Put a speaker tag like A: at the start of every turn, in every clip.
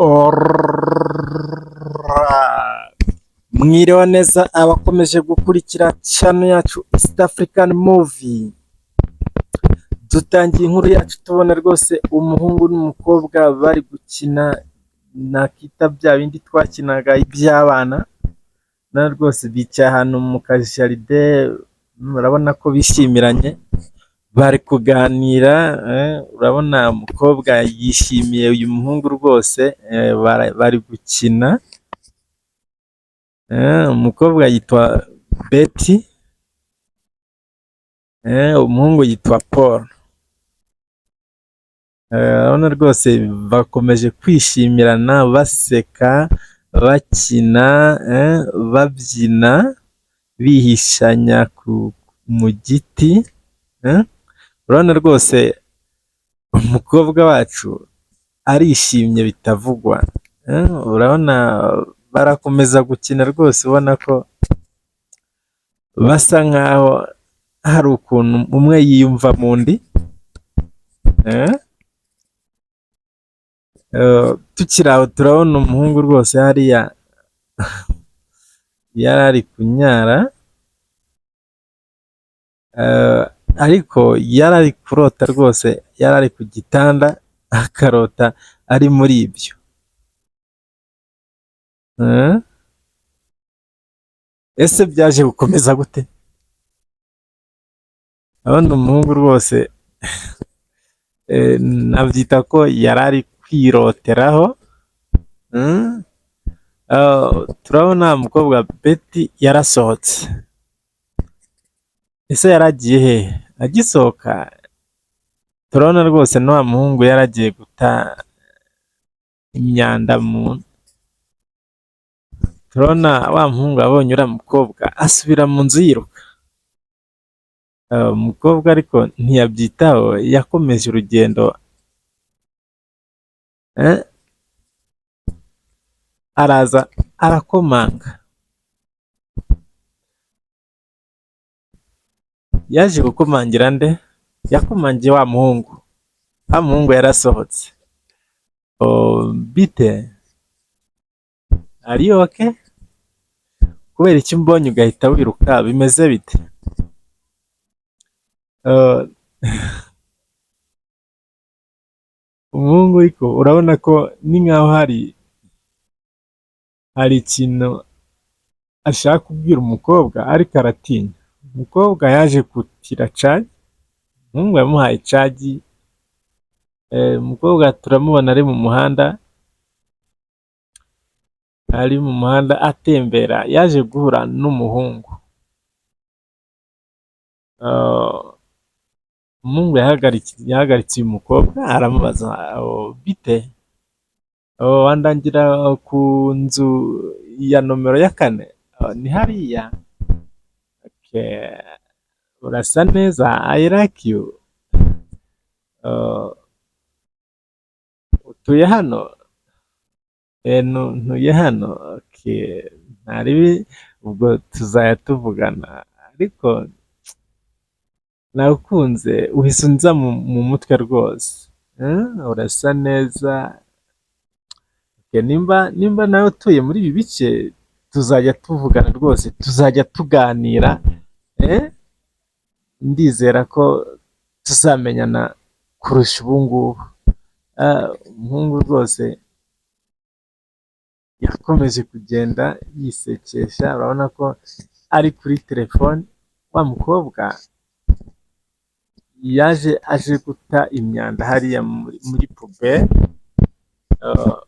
A: Alright. Mwiriwe neza abakomeje gukurikira channel yacu East African Movie. Dutangiye inkuru yacu tubona rwose umuhungu n'umukobwa bari gukina nakita bya bindi twakinaga iby'abana, na rwose bicaye ahantu mu kajaride, murabona ko bishimiranye bari kuganira. Urabona umukobwa yishimiye uyu muhungu rwose, bari gukina. Umukobwa yitwa Betty, umuhungu yitwa Paul. Urabona rwose bakomeje kwishimirana, baseka, bakina, babyina, bihishanya mu giti. Urabona rwose umukobwa wacu arishimye bitavugwa. Urabona barakomeza gukina rwose, ubona ko basa nkaho hari ukuntu umwe yiyumva mu ndi. Tukiri aho turabona umuhungu rwose hariya yari ari kunyara, ariko yari ari kurota rwose, yari ari ku gitanda akarota ari muri ibyo. Ese byaje gukomeza gute? Urabona umuhungu rwose nabyita ko yari ari kwiroteraho. Turabona umukobwa Betty yarasohotse. Ese yaragiye he? Agisohoka turabona rwose na wa muhungu yaragiye guta imyanda mu. Turabona wa muhungu abonye uriya mukobwa asubira mu nzu yiruka. Umukobwa ariko ntiyabyitaho, yakomeje urugendo. Araza arakomanga. Yaje gukomangira nde? Yakomangiye wa muhungu. Wa muhungu yarasohotse. Bite? Are you okay? Kubera iki mbonye ugahita wiruka, bimeze bite? Umuhungu ariko urabona ko ni nkaho hari ikintu ashaka kubwira umukobwa, ariko aratinya. Umukobwa yaje kutira cagi, umuhungu yamuhaye cagi. Umukobwa turamubona ari mu muhanda atembera, yaje guhura n'umuhungu. Umuhungu yahagaritse uyu mukobwa aramubaza, bite? Wandangira ku nzu ya nomero ya 4? Ni hariya. Urasa neza, I like you. Utuye hano? Ntuye hano. Ntaribi, ubwo tuzajya tuvugana, ariko nakunze uhise unza mu mutwe rwose. Urasa neza. Nimba nawe utuye muri ibi bice, tuzajya tuvugana rwose, tuzajya tuganira. Ndizera ko tuzamenyana kurusha ubu ngubu. Umuhungu rwose yakomeje kugenda yisekesha. Urabona ko ari kuri telefone. Wa mukobwa aje guta imyanda hariya muri puberi.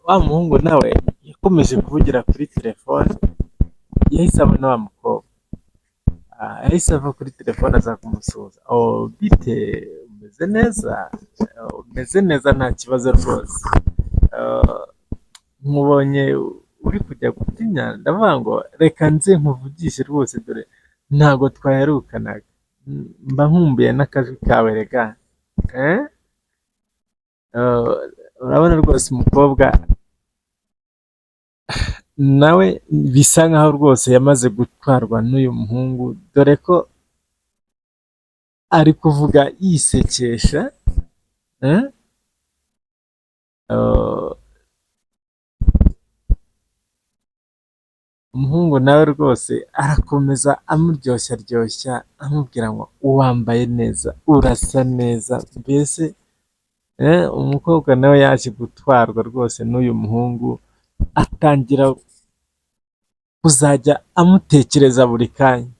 A: Wa muhungu nawe yakomeje kuvugira kuri telefone. Yahise abona wa mukobwa, yahise ava kuri telefone aza kumusuhuza. Bite? Umeze neza? Umeze neza, nta kibazo rwose. Nkubonye uri kujya guta imyanda, ndavuga ngo reka nze nkuvugishe rwose, dore ntabwo twaherukanaga. Mba nkumbuye n'akajwi kawe rega. Urabona rwose umukobwa nawe bisa nkaho rwose yamaze gutwarwa n'uyu muhungu, dore ko ari kuvuga yisekesha. umuhungu nawe rwose arakomeza amuryoshya ryoshya amubwira ngo wambaye neza, urasa neza, mbese umukobwa nawe yaje gutwarwa rwose n'uyu muhungu, atangira kuzajya amutekereza buri kanya.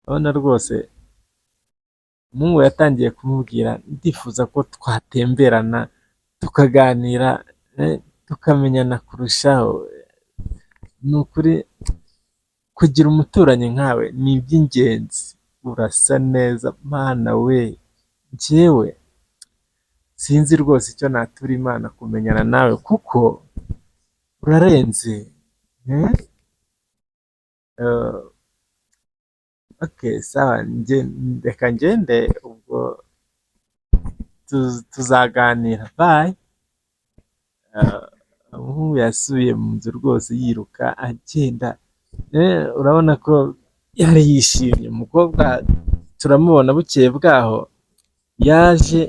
A: Urabona rwose umuhungu yatangiye kumubwira ndifuza ko twatemberana tukaganira, tukamenyana kurushaho. Ni ukuri kugira umuturanyi nkawe ni iby'ingenzi, urasa neza mana we, njyewe sinzi rwose icyo natura Imana kumenyana nawe kuko urarenze. Okay, sawa, reka ngende ubwo tuzaganira, bye. Umuhungu yasubiye mu nzu rwose yiruka agenda, urabona ko yari yishimye. Umukobwa turamubona bukeye bwaho yaje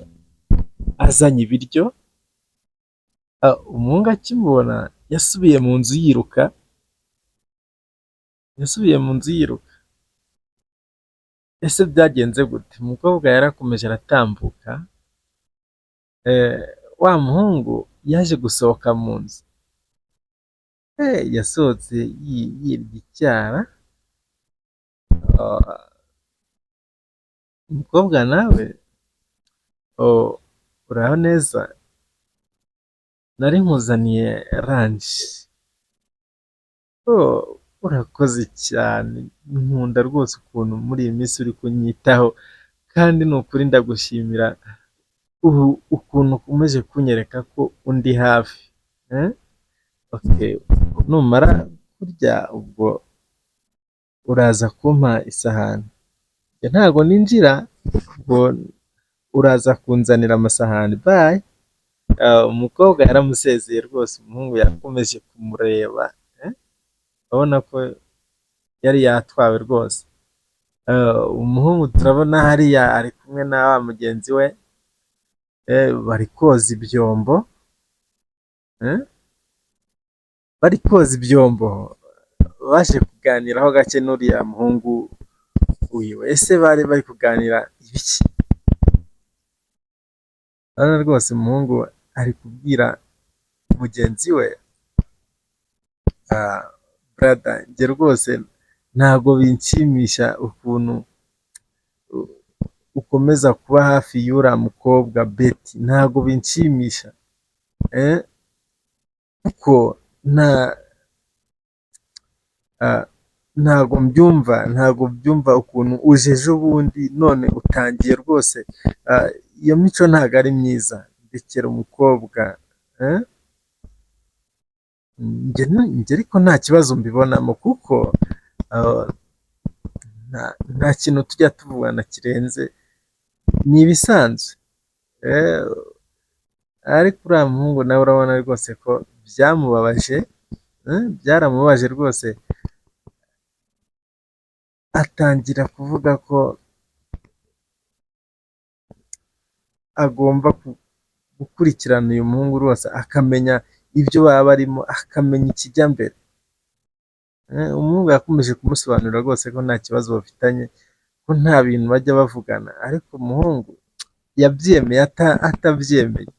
A: azanye ibiryo, umuhungu akimubona yasubiye mu nzu yiruka, ese byagenze gute? Umukobwa yarakomeje aratambuka, wa muhungu yaje gusohoka mu nzu, yasohotse yirya icyara. Umukobwa nawe uraho neza, nari nkuzaniye ranch. Urakoze cyane, nkunda rwose ukuntu muri iyi minsi uri kunyitaho, kandi ni ukuri ndagushimira ukuntu ukomeje kunyereka ko undi hafi. Okay, numara kurya ubwo uraza kumpa isahani, ntago ninjira, ubwo uraza kunzanira amasahani, bye. Umukobwa yaramusezeye rwose, umuhungu yakomeje kumureba, urabona ko yari yatwawe rwose. Umuhungu turabona hariya ari kumwe na wa mugenzi we, bari koza ibyombo, baje kuganiraho gake n'uriya muhungu wiwe. Ese bari kuganira ibiki? Urabona rwose umuhungu ari kubwira mugenzi we, brother, njye rwose ntabwo binshimisha ukuntu ukomeza kuba hafi y'uriya mukobwa Betty, ntabwo binshimisha, kuko ntabwo mbyumva ukuntu uje ejo bundi none utangiye rwose, iyo mico ntabwo ari myiza, ndekera umukobwa. Njye ariko nta kibazo mbibonamo, kuko nta kintu tujya tuvugana kirenze, ni ibisanzwe. Ariko uriya muhungu nawe urabona rwose ko byaramubabaje rwose, atangira kuvuga ko agomba gukurikirana uyu muhungu rwose, akamenya ibyo baba barimo, akamenya ikijya mbere. Umuhungu yakomeje kumusobanurira rwose ko nta kibazo bafitanye, ko nta bintu bajya bavugana, ariko umuhungu yabyemeye atabyemeye.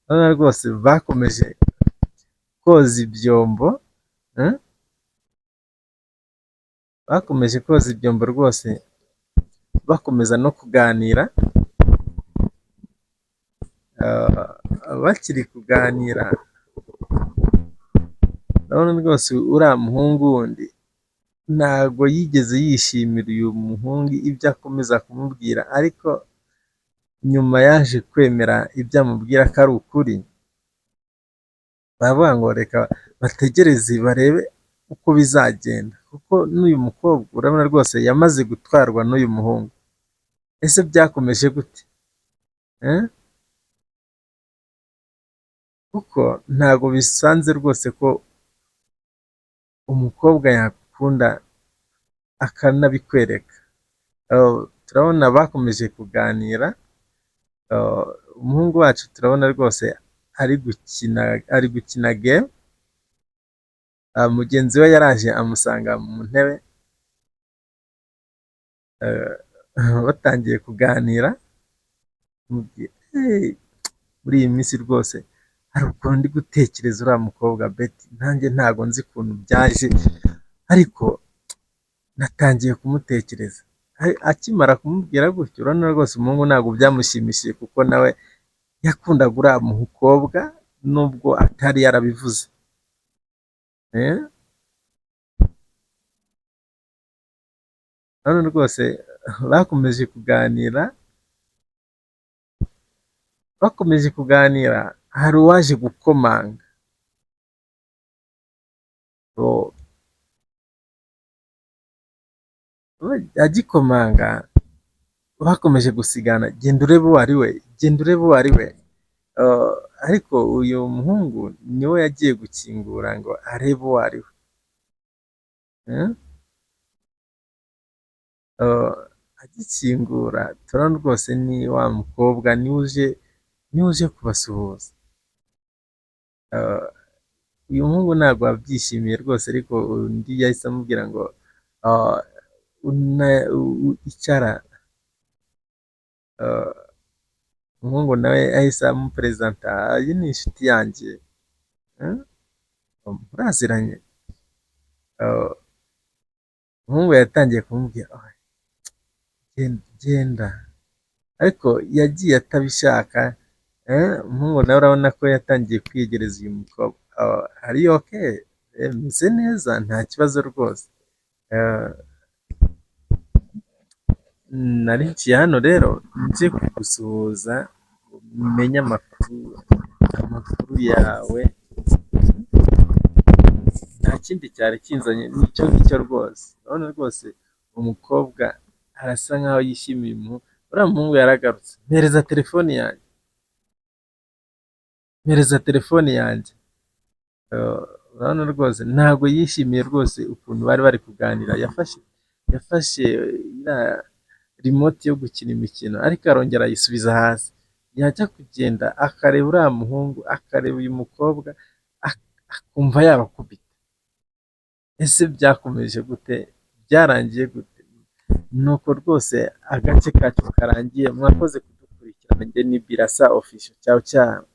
A: Urabona rwose bakomeje koza ibyombo rwose, bakomeza no kuganira. Bakiri kuganira, urabona rwose uriya muhungu wundi ntabwo yigeze yishimira uyu muhungu ibyo akomeza kumubwira, ariko nyuma yaje kwemera ibyo amubwira ko ari ukuri. Baravuga ngo reka bategereze barebe uko bizagenda, kuko n'uyu mukobwa urabona rwose yamaze gutwarwa n'uyu muhungu. Ese byakomeje gute? Kuko ntabwo bisanze rwose ko umukobwa yakunda akanabikwereka. Turabona bakomeje kuganira, umuhungu wacu turabona rwose ari gukina game, mugenzi we yaraje amusanga mu ntebe, batangiye kuganira, amubwira, muri iyi minsi rwose hari ukuntu ndi gutekereza uriya mukobwa Betty, nanjye ntago nzi ukuntu byaje, ariko natangiye kumutekereza. Akimara kumubwira gutyo, urabona rwose umuhungu ntabwo byamushimishije, kuko nawe yakundaga uriya mukobwa nubwo atari yarabivuze. Urabona rwose bakomeje kuganira, hari uwaje gukomanga. Agikomanga bakomeje gusigana, genda urebe uwo ari we, genda urebe uwo ari we. Ariko uyu muhungu niwe yagiye gukingura ngo arebe uwo ari we. Agikingura turabona rwose ni wa mukobwa niwe uje kubasuhuza. Uyu muhungu ntabwo wabyishimiye rwose, ariko undi yahise amubwira ngo icara. Umuhungu nawe yahise amuperezanta, iyi ni inshuti yanjye, muraziranye. Umuhungu yatangiye kumubwira genda, ariko yagiye atabishaka. Umuhungu nawe urabona ko yatangiye kwiyegereza uyu mukobwa. Ari okay, meze neza, nta kibazo rwose. Narinciye hano rero nje kugusuhuza, umenye amakuru yawe, nta kindi cyari kinzanye, nicyo ngicyo rwose. Urabona rwose umukobwa arasa nkaho yishimiye umuhungu. Uriya muhungu yaragarutse, mpereza telefoni yanjye. Urabona rwose ntabwo yishimiye rwose ukuntu bari kuganira. Yafashe remote yo gukina imikino, ariko arongera ayisubiza hasi. Yajya kugenda akareba uriya muhungu, akareba uyu mukobwa, akumva yabakubita. Ese byakomeje gute? Byarangiye gute? Nuko rwose agace kacu karangiye. Mwakoze kudukurikirana. Njye ni Birasa Official. Ciao ciao.